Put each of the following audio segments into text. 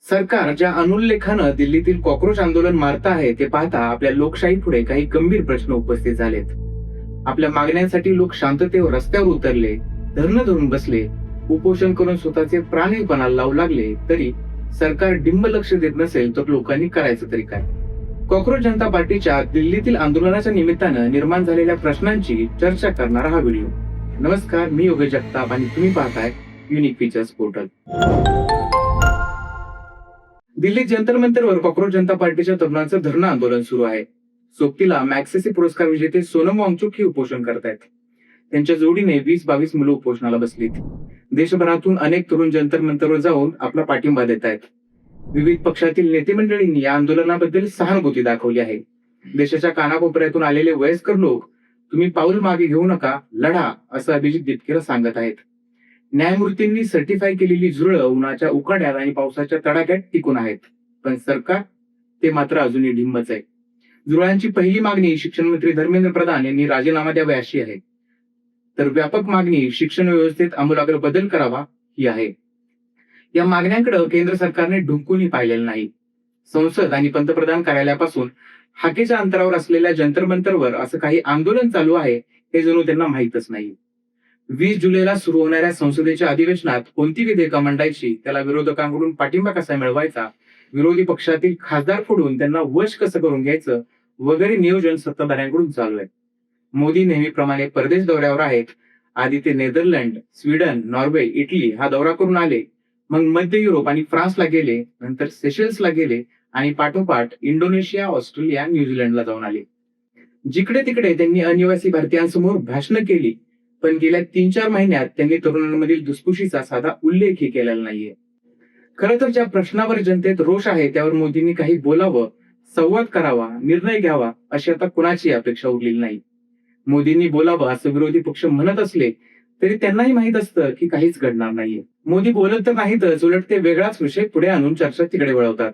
सरकार ज्या अनुल्लेखानं दिल्लीतील कॉक्रोच आंदोलन मारत आहे ते पाहता आपल्या लोकशाही पुढे काही गंभीर प्रश्न उपस्थित झालेत. आपल्या मागण्यांसाठी लोक शांततेवर रस्त्यावर उतरले, धरणं धरून बसले, उपोषण करून स्वतःचे प्राणही पणाला लावू लागले, तरी सरकार डिंब लक्ष देत नसेल तर लोकांनी करायचं तरी काय? कॉक्रोच जनता पार्टीच्या दिल्लीतील आंदोलनाच्या निमित्तानं निर्माण झालेल्या प्रश्नांची चर्चा करणारा हा व्हिडिओ. नमस्कार, मी योगेश जगताप आणि तुम्ही पाहताय युनिक फीचर्स पोर्टल. दिल्लीत जंतर मंतरवर कॉक्रोच जनता पार्टीच्या तरुणांचं धरणं आंदोलन सुरू आहे. सोबतीला मॅग्सेसे पुरस्कार विजेते सोनम वांगचुक ही उपोषण करतायत. त्यांच्या जोडीने 20-22 मुलं उपोषणाला बसलीत. देशभरातून अनेक तरुण जंतर मंतरवर जाऊन आपला पाठिंबा देत आहेत. विविध पक्षातील नेते मंडळींनी या आंदोलनाबद्दल सहानुभूती दाखवली आहे. देशाच्या कानाकोपऱ्यातून आलेले वयस्कर लोक तुम्ही पाऊल मागे घेऊ नका, लढा, असं अभिजित दीपकेला सांगत आहेत. न्यायमूर्तींनी सर्टिफाय केलेली झुरळं उन्हाच्या उकाड्यात आणि पावसाच्या तडाख्यात टिकून आहेत, पण सरकार ते मात्र अजूनही ढिम्मच आहे. झुरळांची पहिली मागणी शिक्षण मंत्री धर्मेंद्र प्रधान यांनी राजीनामा द्यावा अशी आहे, तर व्यापक मागणी शिक्षण व्यवस्थेत आमूलाग्र बदल करावा ही आहे. या मागण्यांकडे केंद्र सरकारने ढुंकूनही पाहिलेलं नाही. संसद आणि पंतप्रधान कार्यालयापासून हाकेच्या अंतरावर असलेल्या जंतर मंतरवर असं काही आंदोलन चालू आहे हे जणू त्यांना माहीतच नाही. 20 जुलैला सुरू होणाऱ्या संसदेच्या अधिवेशनात कोणती विधेयकं मांडायची, त्याला विरोधकांकडून पाठिंबा कसा मिळवायचा, विरोधी पक्षातील खासदार फोडून त्यांना वश कसं करून घ्यायचं वगैरे नियोजन सत्ताधाऱ्यांकडून चालू आहे. मोदी नेहमीप्रमाणे परदेश दौऱ्यावर आहेत. आधी ते नेदरलँड, स्वीडन, नॉर्वे, इटली हा दौरा करून आले. मग मध्य युरोप आणि फ्रान्सला गेले, नंतर सेशल्सला गेले आणि पाठोपाठ इंडोनेशिया, ऑस्ट्रेलिया, न्यूझीलंडला जाऊन आले. जिकडे तिकडे त्यांनी अनिवासी भारतीयांसमोर भाषणं केली, पण गेल्या 3-4 महिन्यात त्यांनी तरुणांमधील धुसफुशीचा साधा उल्लेखही केलेला नाहीये. खरं तर ज्या प्रश्नावर जनतेत रोष आहे त्यावर मोदींनी काही बोलावं, संवाद करावा, निर्णय घ्यावा अशी आता कुणाची अपेक्षा उरलेली नाही. मोदींनी बोलावं असं विरोधी पक्ष म्हणत असले तरी त्यांनाही माहित असतं की काहीच घडणार नाहीये. मोदी बोलत तर नाहीतच, उलट ते वेगळाच विषय पुढे आणून चर्चा तिकडे वळवतात.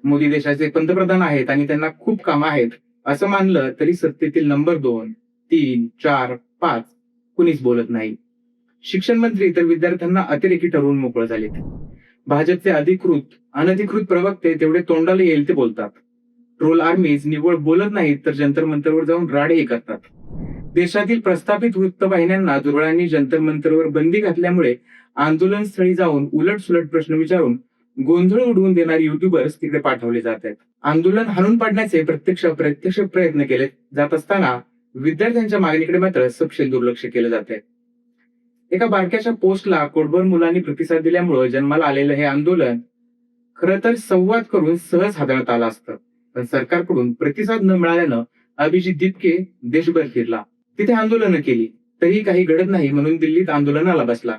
मोदी देशाचे पंतप्रधान आहेत आणि त्यांना खूप कामं आहेत असं मानलं तरी सत्तेतील नंबर 2, 3, 4, 5 कुणीच बोलत नाही. शिक्षण मंत्री तर विद्यार्थ्यांना अतिरेकी ठरवून मोकळ झालेत. भाजपचे अधिकृत अनधिकृत प्रवक्ते तेवढे तोंडाला येईल ते बोलतात. ट्रोल आर्मीज निव्वळ बोलत नाहीत तर जंतर मंतरवर जाऊन राडेही करतात. देशातील प्रस्थापित वृत्तवाहिन्यांना झुरळांनी जंतर मंतरवर बंदी घातल्यामुळे आंदोलन स्थळी जाऊन उलट सुलट प्रश्न विचारून गोंधळ उडवून देणारे युट्यूबर्स तिकडे पाठवले जात आहेत. आंदोलन हाणून पाडण्याचे प्रत्यक्ष प्रयत्न केले जात असताना विद्यार्थ्यांच्या मागणीकडे मात्र सपशेल दुर्लक्ष केलं जात आहे. एका बारक्याच्या पोस्टला कोटभर मुलांनी प्रतिसाद दिल्यामुळे जन्माला आलेलं हे आंदोलन खरं तर संवाद करून सहज हाताळता आलं असतं, पण सरकारकडून प्रतिसाद न मिळाल्यानं अभिजित दीपके देशभर फिरला, तिथे आंदोलनं केली, तरीही काही घडत नाही म्हणून दिल्लीत आंदोलनाला बसला.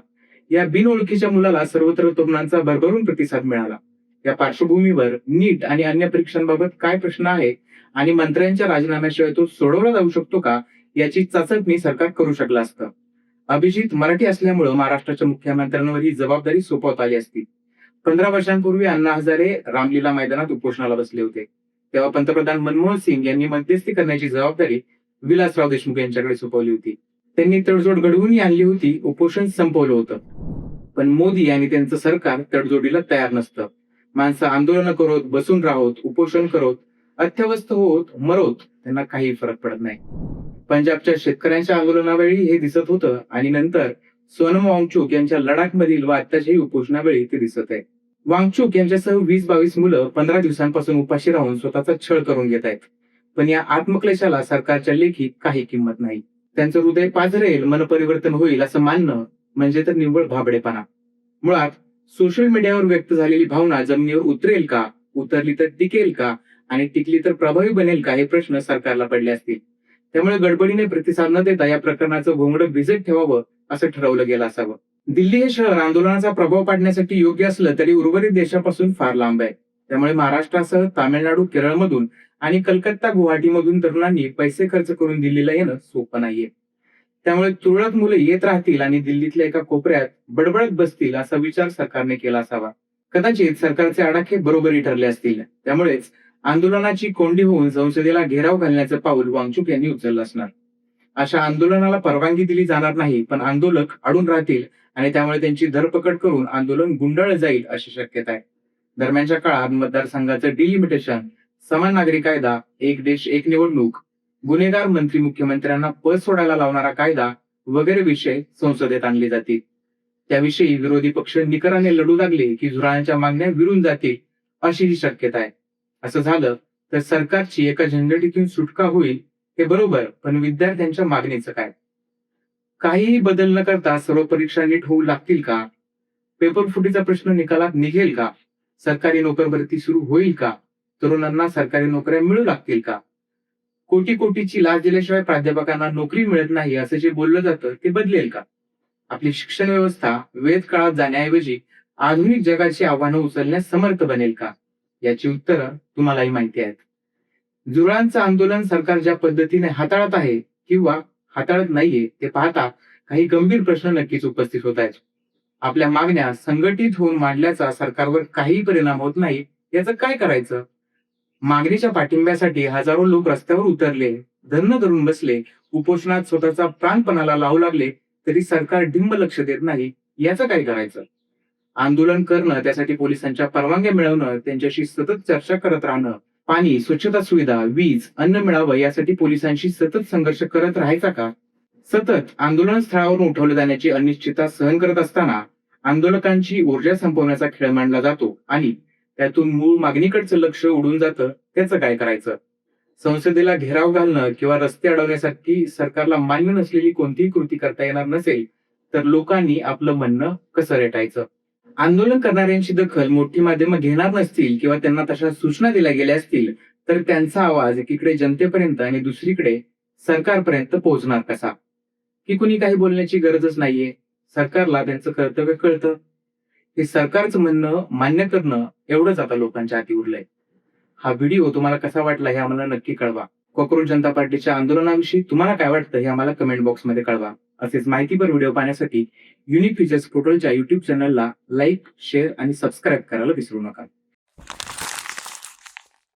या बिनओळखीच्या मुलाला सर्वत्र तरुणांचा भरभरून प्रतिसाद मिळाला. या पार्श्वभूमीवर नीट आणि अन्य परीक्षांबाबत काय प्रश्न आहे आणि मंत्र्यांच्या राजीनाम्याशिवाय तो सोडवला जाऊ शकतो का याची चाचपणी सरकार करू शकलं असतं. अभिजित मराठी असल्यामुळे महाराष्ट्राच्या मुख्यमंत्र्यांवर ही जबाबदारी सोपवता आली असती. 15 वर्षांपूर्वी अण्णा हजारे रामलीला मैदानात उपोषणाला बसले होते, तेव्हा पंतप्रधान मनमोहन सिंग यांनी मध्यस्थी करण्याची जबाबदारी विलासराव देशमुख यांच्याकडे सोपवली होती. त्यांनी तडजोड घडवूनही आणली होती, उपोषण संपवलं होतं. पण मोदी आणि त्यांचं सरकार तडजोडीला तयार नसतं. माणसं आंदोलन करत, बसून राहोत, उपोषण करत, अत्यवस्थ होत, मरोत, त्यांना काही फरक पडत नाही. पंजाबच्या शेतकऱ्यांच्या आंदोलनावेळी हे दिसत होतं आणि नंतर सोनम वांगचुक यांच्या लडाख मधील व आत्ताच्याही उपोषणावेळी ते दिसत आहे. वांगचुक यांच्यासह 20-22 मुलं 15 दिवसांपासून उपाशी राहून स्वतःचा छळ करून घेत आहेत, पण या आत्मक्लेशाला सरकारच्या लेखी काही किंमत नाही. त्यांचं हृदय पाझरेल, मनपरिवर्तन होईल असं मानणं म्हणजे तर निव्वळ भाबडेपणा. मुळात सोशल मीडियावर व्यक्त झालेली भावना जमिनीवर उतरेल का, उतरली तर टिकेल का आणि टिकली तर प्रभावी बनेल का हे प्रश्न सरकारला पडले असतील. त्यामुळे गडबडीने प्रतिसाद न देता या प्रकरणाचं घोंगडं भिजत ठेवावं असं ठरवलं गेलं असावं. दिल्ली हे शहर आंदोलनाचा प्रभाव पाडण्यासाठी योग्य असलं तरी उर्वरित देशापासून फार लांब आहे. त्यामुळे महाराष्ट्रासह तामिळनाडू, केरळमधून आणि कलकत्ता, गुवाहाटीमधून तरुणांनी पैसे खर्च करून दिल्लीला येणं सोपं नाहीये. त्यामुळे तुरळक मुलं येत राहतील आणि दिल्लीतल्या एका कोपऱ्यात बडबडत बसतील असा विचार सरकारने केला असावा. कदाचित सरकारचे आडाखे बरोबरी ठरले असतील. त्यामुळेच आंदोलनाची कोंडी होऊन संसदेला घेराव घालण्याचं पाऊल वांगचुक यांनी उचललं असणार. अशा आंदोलनाला परवानगी दिली जाणार नाही, पण आंदोलक अडून राहतील आणि त्यामुळे त्यांची धरपकड करून आंदोलन गुंडाळलं जाईल अशी शक्यता आहे. दरम्यानच्या काळात मतदारसंघाचं डिलिमिटेशन, समान नागरी कायदा, एक देश एक निवडणूक, गुन्हेगार मंत्री मुख्यमंत्र्यांना पद सोडायला लावणारा कायदा वगैरे विषय संसदेत आणले जातील. त्याविषयी विरोधी पक्ष निकराने लढू लागले की झुरळांच्या मागण्या विरून जातील अशीही शक्यता आहे. असं झालं तर सरकारची एका झंझटीतून सुटका होईल हे बरोबर, पण विद्यार्थ्यांच्या मागणीचं काय? काहीही बदल न करता सर्व परीक्षा नीट होऊ लागतील का? पेपर फुटीचा प्रश्न निकालात निघेल का? सरकारी नोकर भरती सुरू होईल का? तरुणांना सरकारी नोकऱ्या मिळू लागतील का? कोटी कोटीची लाच दिल्याशिवाय प्राध्यापकांना नोकरी मिळत नाही असं जे बोललं जातं ते बदलेल का? आपली शिक्षण व्यवस्था वेद काळात जाण्याऐवजी आधुनिक जगाची आव्हानं उचलण्यास समर्थ बनेल का? याची उत्तरं तुम्हालाही माहिती आहेत. झुरळांचं आंदोलन सरकार ज्या पद्धतीने हाताळत आहे किंवा हाताळत नाहीये ते पाहता काही गंभीर प्रश्न नक्कीच उपस्थित होत आहेत. आपल्या मागण्या संघटित होऊन मांडल्याचा सरकारवर काहीही परिणाम होत नाही, याचं काय करायचं? मागणीच्या पाठिंब्यासाठी हजारो लोक रस्त्यावर उतरले, धरणं धरून बसले, उपोषणात स्वतःचा प्राणपणाला लावू लागले, तरी सरकार डिंब लक्ष देत नाही, याचं काय करायचं? आंदोलन करणं, त्यासाठी पोलिसांच्या परवानग्या मिळवणं, त्यांच्याशी सतत चर्चा करत राहणं, पाणी, स्वच्छता सुविधा, वीज, अन्न मिळावं यासाठी पोलिसांशी सतत संघर्ष करत राहायचा का? सतत आंदोलन स्थळावरून उठवले जाण्याची अनिश्चितता सहन करत असताना आंदोलकांची ऊर्जा संपवण्याचा खेळ मांडला जातो आणि त्यातून मूळ मागणीकडचं लक्ष उडून जातं, त्याचं काय करायचं? संसदेला घेराव घालणं किंवा रस्ते अडवण्यासाठी सरकारला मान्य नसलेली कोणतीही कृती करता येणार नसेल तर लोकांनी आपलं म्हणणं कसं रेटायचं? आंदोलन करणाऱ्यांची दखल मोठी माध्यमं घेणार नसतील किंवा त्यांना तशा सूचना दिल्या गेल्या असतील तर त्यांचा आवाज एकीकडे जनतेपर्यंत आणि दुसरीकडे सरकारपर्यंत पोहोचणार कसा? की कुणी काही बोलण्याची गरजच नाहीये, सरकारला त्यांचं कर्तव्य कळतं. हे सरकारचं म्हणणं मान्य करणं एवढंच आता लोकांच्या हाती उरलंय. हा व्हिडिओ तुम्हाला कसा वाटला हे आम्हाला नक्की कळवा. कॉकरोच जनता पार्टीच्या आंदोलनाविषयी तुम्हाला काय वाटतं हे आम्हाला कमेंट बॉक्समध्ये कळवा. असेच माहितीपर व्हिडिओ पाहण्यासाठी युनिक फीचर्स पोर्टलच्या युट्यूब चॅनलला लाईक, शेअर आणि सबस्क्राईब करायला विसरू नका.